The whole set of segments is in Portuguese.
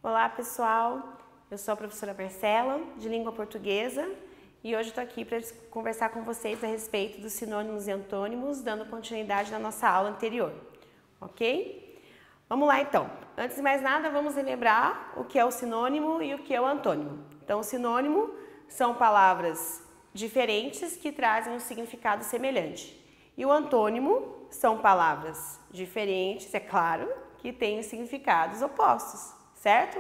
Olá pessoal, eu sou a professora Marcela, de língua portuguesa, e hoje estou aqui para conversar com vocês a respeito dos sinônimos e antônimos, dando continuidade na nossa aula anterior, ok? Vamos lá então. Antes de mais nada, vamos relembrar o que é o sinônimo e o que é o antônimo. Então, o sinônimo são palavras diferentes que trazem um significado semelhante. E o antônimo são palavras diferentes, é claro, que têm significados opostos, certo?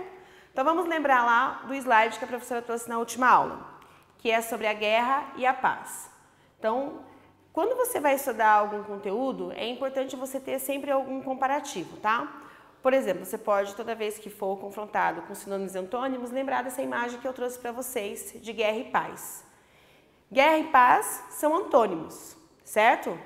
Então vamos lembrar lá do slide que a professora trouxe na última aula, que é sobre a guerra e a paz. Então, quando você vai estudar algum conteúdo, é importante você ter sempre algum comparativo, tá? Por exemplo, você pode, toda vez que for confrontado com sinônimos e antônimos, lembrar dessa imagem que eu trouxe para vocês de guerra e paz. Guerra e paz são antônimos, certo?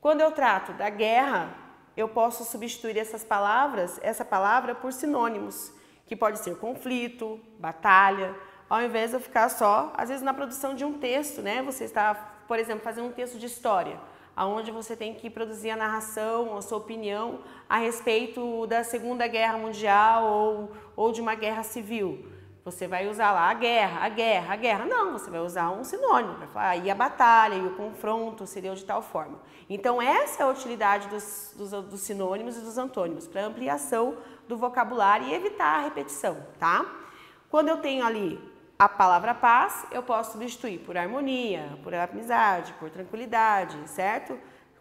Quando eu trato da guerra, eu posso substituir essa palavra por sinônimos, que pode ser conflito, batalha, ao invés de eu ficar só, às vezes na produção de um texto, né? Você está, por exemplo, fazendo um texto de história, onde você tem que produzir a narração, a sua opinião a respeito da Segunda Guerra Mundial ou de uma guerra civil. Você vai usar lá a guerra. Não, você vai usar um sinônimo para falar, e a batalha, e o confronto seriam de tal forma. Então, essa é a utilidade dos sinônimos e dos antônimos, para ampliação do vocabulário e evitar a repetição, tá? Quando eu tenho ali a palavra paz, eu posso substituir por harmonia, por amizade, por tranquilidade, certo?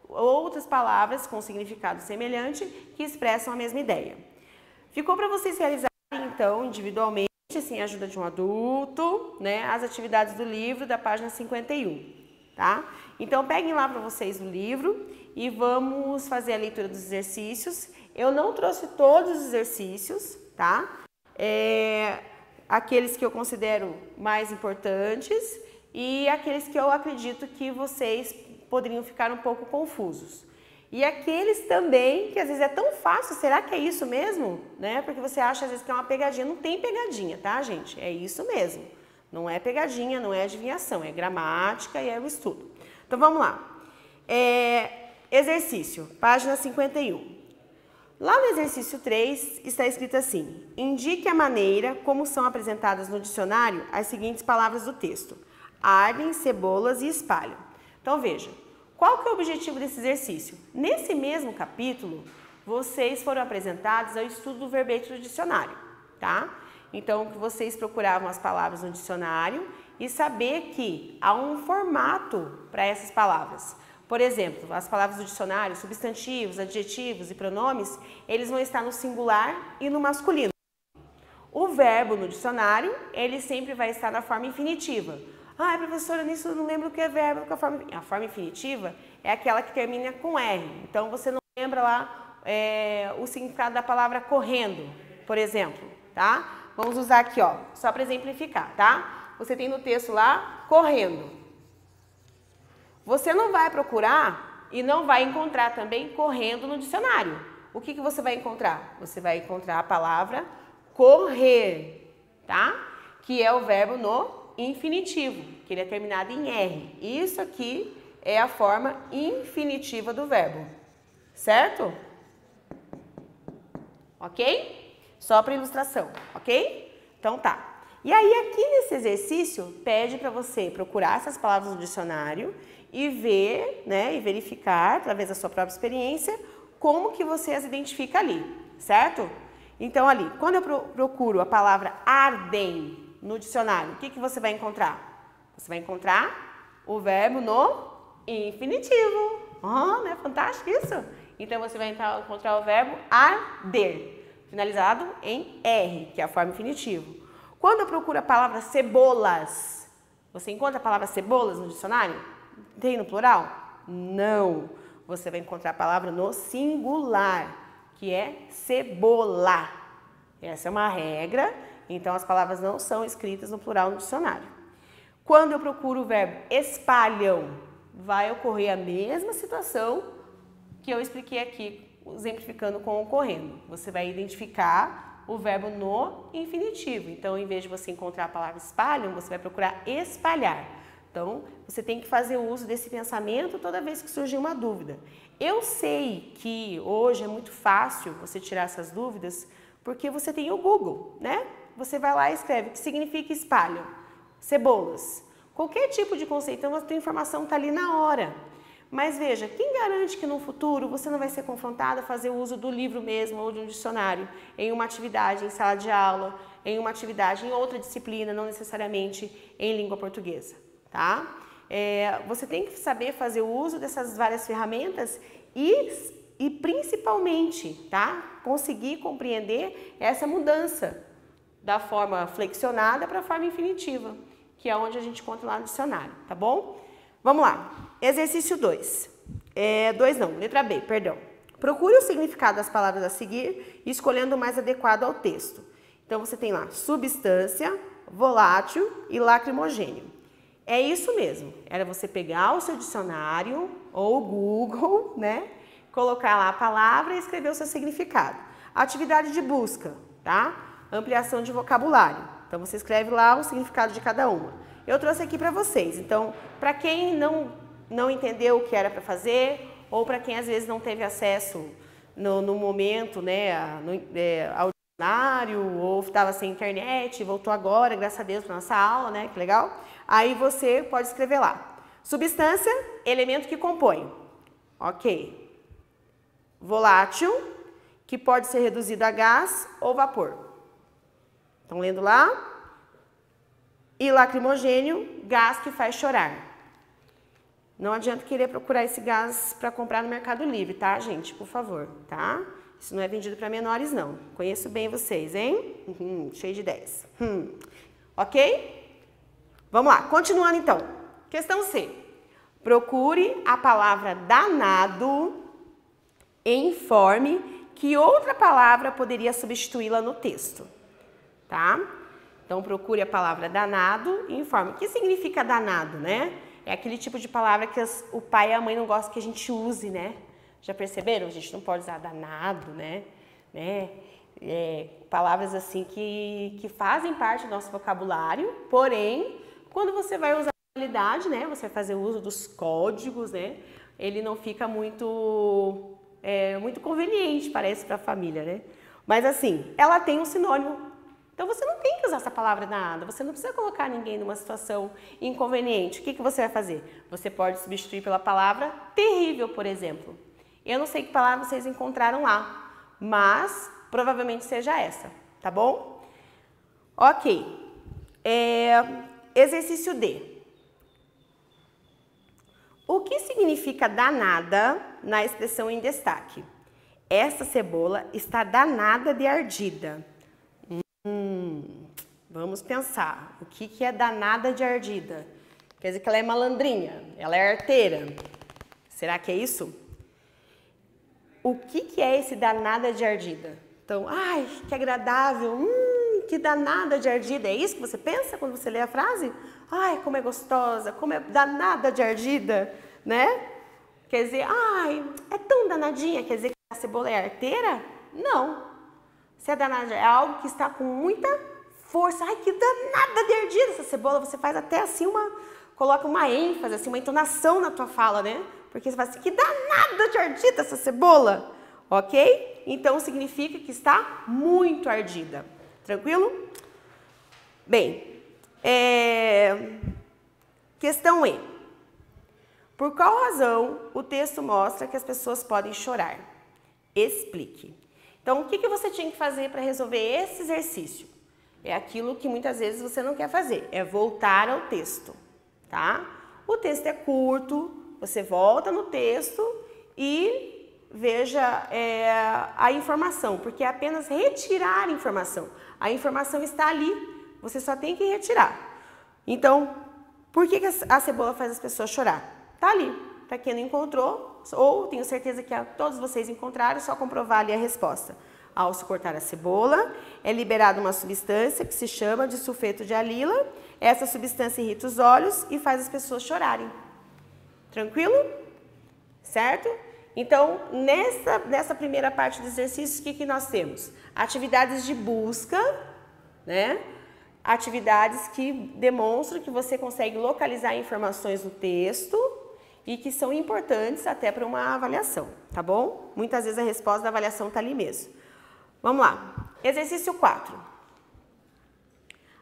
Outras palavras com significado semelhante que expressam a mesma ideia. Ficou para vocês realizarem, então, individualmente, sem a ajuda de um adulto, né, as atividades do livro da página 51, tá? Então, peguem lá para vocês o livro e vamos fazer a leitura dos exercícios. Eu não trouxe todos os exercícios, tá? Aqueles que eu considero mais importantes e aqueles que eu acredito que vocês poderiam ficar um pouco confusos. E aqueles também que às vezes é tão fácil, será que é isso mesmo? Né? Porque você acha às vezes que é uma pegadinha, não tem pegadinha, tá, gente? É isso mesmo. Não é pegadinha, não é adivinhação, é gramática e é o estudo. Então vamos lá. Exercício, página 51. Lá no exercício 3 está escrito assim: indique a maneira como são apresentadas no dicionário as seguintes palavras do texto: ardem, cebolas e espalham. Então veja. Qual que é o objetivo desse exercício? Nesse mesmo capítulo, vocês foram apresentados ao estudo do verbete do dicionário, tá? Então, que vocês procuravam as palavras no dicionário e saber que há um formato para essas palavras. Por exemplo, as palavras do dicionário, substantivos, adjetivos e pronomes, eles vão estar no singular e no masculino. O verbo no dicionário, ele sempre vai estar na forma infinitiva. Ah, professora, nisso eu não lembro o que é verbo, porque a forma infinitiva é aquela que termina com R. Então, você não lembra lá o significado da palavra correndo, por exemplo, tá? Vamos usar aqui, ó, só para exemplificar, tá? Você tem no texto lá, correndo. Você não vai procurar e não vai encontrar também correndo no dicionário. O que você vai encontrar? Você vai encontrar a palavra correr, tá? Que é o verbo no infinitivo, que ele é terminado em R. Isso aqui é a forma infinitiva do verbo, certo? Ok? Só para ilustração, ok? Então tá. E aí aqui nesse exercício pede para você procurar essas palavras no dicionário e ver, né, e verificar através da sua própria experiência como que você as identifica ali, certo? Então ali, quando eu procuro a palavra ardem no dicionário, o que você vai encontrar? Você vai encontrar o verbo no infinitivo. Não é fantástico isso? Então, você vai encontrar o verbo arder, finalizado em R, que é a forma infinitiva. Quando eu procuro a palavra cebolas, você encontra a palavra cebolas no dicionário? Tem no plural? Não. Você vai encontrar a palavra no singular, que é cebola. Essa é uma regra. Então, as palavras não são escritas no plural no dicionário. Quando eu procuro o verbo espalham, vai ocorrer a mesma situação que eu expliquei aqui, exemplificando com ocorrendo. Você vai identificar o verbo no infinitivo. Então, em vez de você encontrar a palavra espalham, você vai procurar espalhar. Então, você tem que fazer uso desse pensamento toda vez que surgir uma dúvida. Eu sei que hoje é muito fácil você tirar essas dúvidas Porque você tem o Google, né? Você vai lá e escreve o que significa espalho, cebolas. Qualquer tipo de conceito, então a tua informação está ali na hora. Mas veja, quem garante que no futuro você não vai ser confrontado a fazer uso do livro mesmo ou de um dicionário em uma atividade em sala de aula, em uma atividade em outra disciplina, não necessariamente em língua portuguesa, tá? Você tem que saber fazer o uso dessas várias ferramentas e principalmente, tá? Conseguir compreender essa mudança da forma flexionada para a forma infinitiva, que é onde a gente encontra lá no dicionário, tá bom? Vamos lá. Exercício 2. Letra B, perdão. Procure o significado das palavras a seguir, escolhendo o mais adequado ao texto. Então, você tem lá substância, volátil e lacrimogênio. É isso mesmo. Era você pegar o seu dicionário ou o Google, né? Colocar lá a palavra e escrever o seu significado. Atividade de busca, tá? Ampliação de vocabulário. Então, você escreve lá o significado de cada uma. Eu trouxe aqui para vocês. Então, para quem não entendeu o que era para fazer, ou para quem às vezes não teve acesso no momento, né, ao dicionário, ou estava sem internet, voltou agora, graças a Deus, para nossa aula, né, que legal. Aí você pode escrever lá. Substância, elemento que compõe. Ok. Volátil, que pode ser reduzido a gás ou vapor. Estão lendo lá? E lacrimogênio, gás que faz chorar. Não adianta querer procurar esse gás para comprar no Mercado Livre, tá, gente? Por favor, tá? Isso não é vendido para menores, não. Conheço bem vocês, hein? Cheio de ideias. Ok? Vamos lá, continuando então. Questão C. Procure a palavra danado e informe que outra palavra poderia substituí-la no texto, tá? Então, procure a palavra danado e informe. O que significa danado, né? É aquele tipo de palavra que o pai e a mãe não gostam que a gente use, né? Já perceberam? A gente não pode usar danado, né? Palavras assim que fazem parte do nosso vocabulário, porém, quando você vai usar a realidade, né? Você vai fazer uso dos códigos, né? Ele não fica muito conveniente, parece, para a família, né? Mas assim, ela tem um sinônimo. Então, você não tem que usar essa palavra nada, você não precisa colocar ninguém numa situação inconveniente. O que você vai fazer? Você pode substituir pela palavra terrível, por exemplo. Eu não sei que palavra vocês encontraram lá, mas provavelmente seja essa, tá bom? Ok. Exercício D. O que significa danada na expressão em destaque? Essa cebola está danada de ardida. Vamos pensar. O que é danada de ardida? Quer dizer que ela é malandrinha, ela é arteira. Será que é isso? O que é esse danada de ardida? Então, ai, que agradável, que danada de ardida. É isso que você pensa quando você lê a frase? Ai, como é gostosa, como é danada de ardida, né? Quer dizer, ai, é tão danadinha, quer dizer que a cebola é arteira? Não. Se é danada, é algo que está com muita força. Ai, que danada de ardida essa cebola. Você faz até assim coloca uma ênfase, assim, uma entonação na tua fala, né? Porque você fala assim, que danada de ardida essa cebola, ok? Então, significa que está muito ardida. Tranquilo? Bem, questão E. Por qual razão o texto mostra que as pessoas podem chorar? Explique. Então, o que você tinha que fazer para resolver esse exercício? É aquilo que muitas vezes você não quer fazer, é voltar ao texto, tá? O texto é curto, você volta no texto e veja a informação, porque é apenas retirar a informação. A informação está ali, você só tem que retirar. Então, por que a cebola faz as pessoas chorar? Tá ali, para quem não encontrou, ou tenho certeza que todos vocês encontraram, é só comprovar ali a resposta. Ao se cortar a cebola, é liberada uma substância que se chama de sulfeto de alila. Essa substância irrita os olhos e faz as pessoas chorarem. Tranquilo? Certo? Então, nessa primeira parte do exercício, o que nós temos? Atividades de busca, né? Atividades que demonstram que você consegue localizar informações no texto e que são importantes até para uma avaliação, tá bom? Muitas vezes a resposta da avaliação está ali mesmo. Vamos lá. Exercício 4.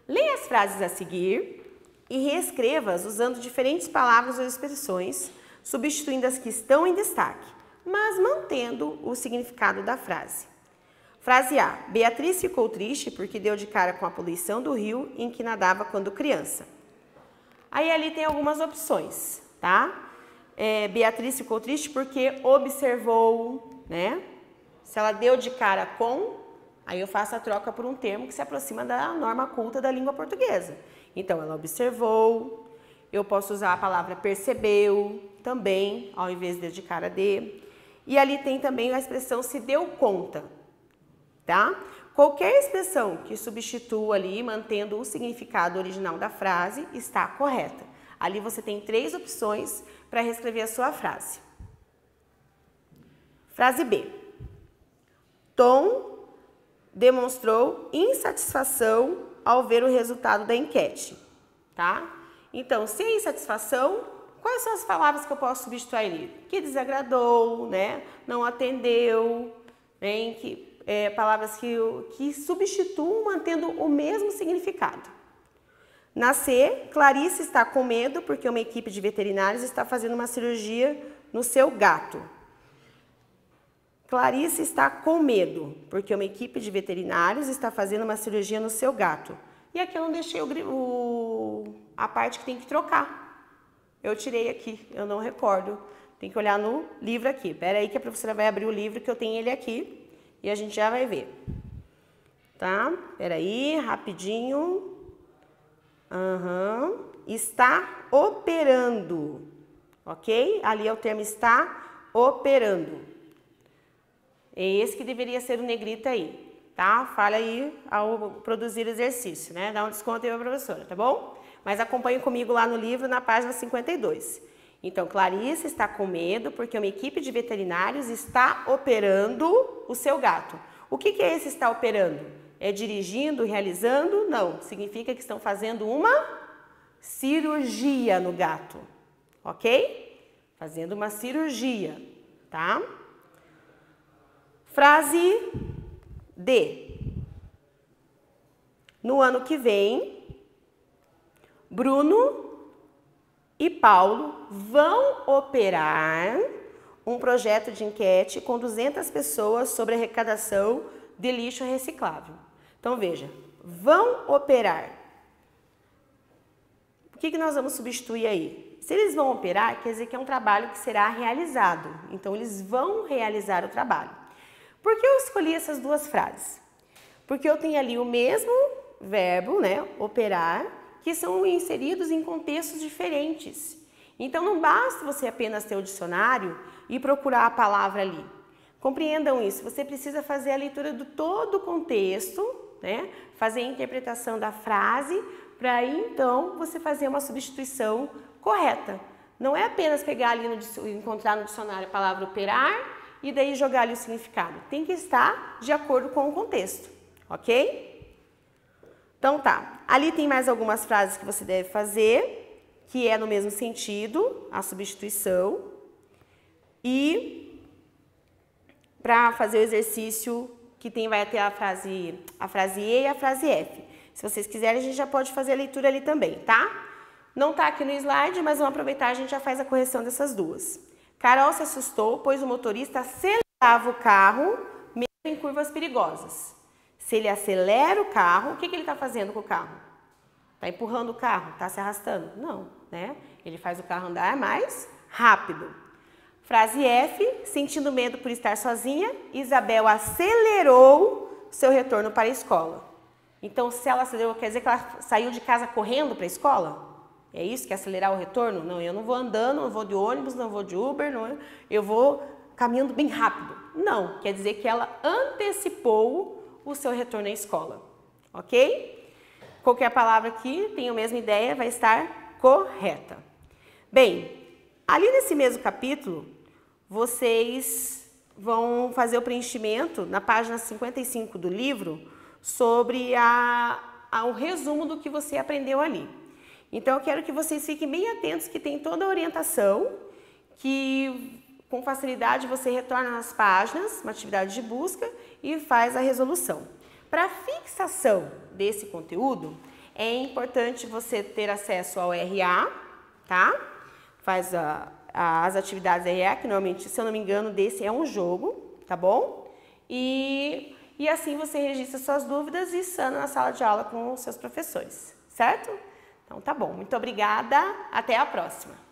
Leia as frases a seguir e reescreva-as usando diferentes palavras ou expressões, substituindo as que estão em destaque, mas mantendo o significado da frase. Frase A. Beatriz ficou triste porque deu de cara com a poluição do rio em que nadava quando criança. Aí ali tem algumas opções, tá? Beatriz ficou triste porque observou, né? Se ela deu de cara com, aí eu faço a troca por um termo que se aproxima da norma culta da língua portuguesa. Então, ela observou, eu posso usar a palavra percebeu também, ao invés de de cara de. E ali tem também a expressão se deu conta, tá? Qualquer expressão que substitua ali, mantendo o significado original da frase, está correta. Ali você tem 3 opções para reescrever a sua frase. Frase B. Tom demonstrou insatisfação ao ver o resultado da enquete, tá? Então, se é insatisfação, quais são as palavras que eu posso substituir ali? Que desagradou, né? Não atendeu, né? Palavras que substituam mantendo o mesmo significado. Na C, Clarice está com medo porque uma equipe de veterinários está fazendo uma cirurgia no seu gato. Clarice está com medo porque uma equipe de veterinários está fazendo uma cirurgia no seu gato. E aqui eu não deixei a parte que tem que trocar. Eu tirei aqui, eu não recordo. Tem que olhar no livro aqui. Espera aí que a professora vai abrir o livro que eu tenho ele aqui e a gente já vai ver. Tá? Espera aí, rapidinho. Está operando, ok? Ali é o termo está operando. É esse que deveria ser o negrito aí, tá? Fala aí ao produzir o exercício, né? Dá um desconto aí pra professora, tá bom? Mas acompanhe comigo lá no livro, na página 52. Então, Clarice está com medo porque uma equipe de veterinários está operando o seu gato. O que é esse está operando? É dirigindo, realizando? Não, significa que estão fazendo uma cirurgia no gato, ok? Fazendo uma cirurgia, tá? Frase D. No ano que vem, Bruno e Paulo vão operar um projeto de enquete com 200 pessoas sobre arrecadação de lixo reciclável. Então, veja, vão operar. O que nós vamos substituir aí? Se eles vão operar, quer dizer que é um trabalho que será realizado. Então, eles vão realizar o trabalho. Por que eu escolhi essas 2 frases? Porque eu tenho ali o mesmo verbo, né, operar, que são inseridos em contextos diferentes. Então, não basta você apenas ter o dicionário e procurar a palavra ali. Compreendam isso, você precisa fazer a leitura de todo o contexto, né? Fazer a interpretação da frase, para aí então você fazer uma substituição correta. Não é apenas pegar ali, encontrar no dicionário a palavra operar e daí jogar ali o significado. Tem que estar de acordo com o contexto, ok? Então tá, ali tem mais algumas frases que você deve fazer, que é no mesmo sentido, a substituição. E para fazer o exercício que vai ter a frase E e a frase F. Se vocês quiserem, a gente já pode fazer a leitura ali também, tá? Não tá aqui no slide, mas vamos aproveitar, a gente já faz a correção dessas 2. Carol se assustou, pois o motorista acelerava o carro, mesmo em curvas perigosas. Se ele acelera o carro, o que ele está fazendo com o carro? Está empurrando o carro? Está se arrastando? Não, né? Ele faz o carro andar mais rápido. Frase F, sentindo medo por estar sozinha, Isabel acelerou seu retorno para a escola. Então, se ela acelerou, quer dizer que ela saiu de casa correndo para a escola? É isso que é acelerar o retorno? Não, eu não vou andando, não vou de ônibus, não vou de Uber, não, eu vou caminhando bem rápido. Não, quer dizer que ela antecipou o seu retorno à escola, ok? Qualquer palavra aqui tem a mesma ideia, vai estar correta. Bem, ali nesse mesmo capítulo, vocês vão fazer o preenchimento na página 55 do livro sobre o resumo do que você aprendeu ali. Então, eu quero que vocês fiquem bem atentos que tem toda a orientação, que com facilidade você retorna nas páginas, uma atividade de busca e faz a resolução. Para fixação desse conteúdo, é importante você ter acesso ao RA, tá? Faz as atividades RA, que normalmente, se eu não me engano, desse é um jogo, tá bom? E assim você registra suas dúvidas e sana na sala de aula com os seus professores, certo? Então tá bom, muito obrigada, até a próxima!